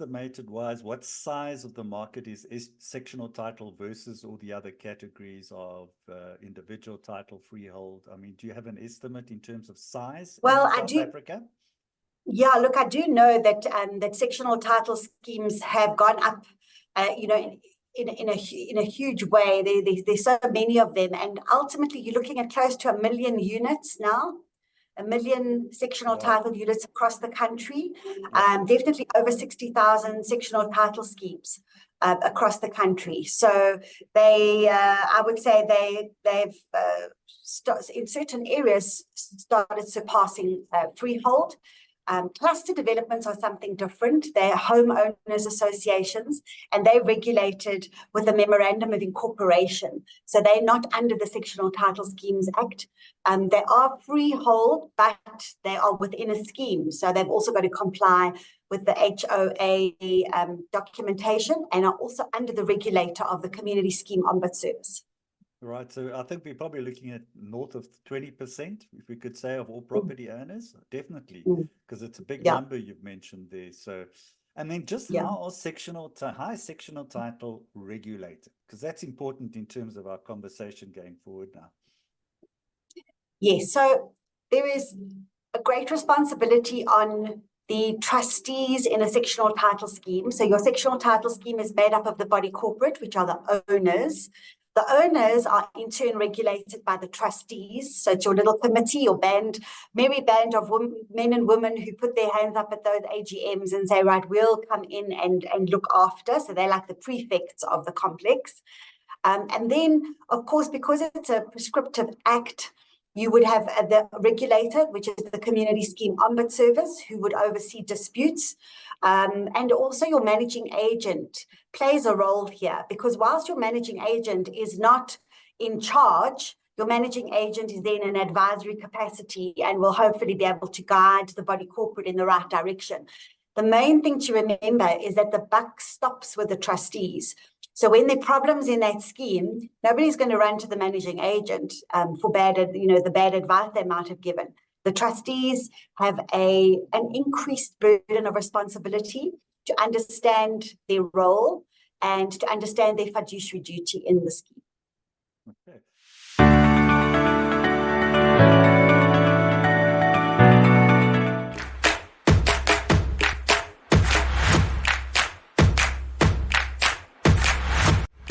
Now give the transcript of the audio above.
estimated wise, what size of the market is sectional title versus all the other categories of individual title, freehold? I mean, do you have an estimate in terms of size in South Africa? Yeah, look, I do know that that sectional title schemes have gone up, in a huge way. There's so many of them, and ultimately you're looking at close to 1 million units now. 1 million sectional title units across the country. Definitely over 60,000 sectional title schemes across the country. So I would say they've in certain areas started surpassing freehold. Cluster developments are something different. They're homeowners associations, and they're regulated with a memorandum of incorporation. So they're not under the Sectional Title Schemes Act. They are freehold, but they are within a scheme. So they've also got to comply with the HOA documentation, and are also under the regulator of the Community Scheme Ombud Service. Right, so I think we're probably looking at north of 20%, if we could say, of all property owners, definitely, because it's a big number you've mentioned there. So, and then just how are high sectional title regulated? Because that's important in terms of our conversation going forward now. Yes, so there is a great responsibility on the trustees in a sectional title scheme. So your sectional title scheme is made up of the body corporate, which are the owners. The owners are in turn regulated by the trustees. So it's your little committee, your merry band of men and women who put their hands up at those AGMs and say, right, we'll come in and look after. So they're like the prefects of the complex. And then, of course, because it's a prescriptive act, you would have the regulator, which is the Community Scheme Ombud Service, who would oversee disputes. And also your managing agent plays a role here, because whilst your managing agent is not in charge, your managing agent is then in an advisory capacity and will hopefully be able to guide the body corporate in the right direction. The main thing to remember is that the buck stops with the trustees. So when there are problems in that scheme, nobody's going to run to the managing agent for the bad advice they might have given. The trustees have an increased burden of responsibility to understand their role and to understand their fiduciary duty in the scheme. Okay.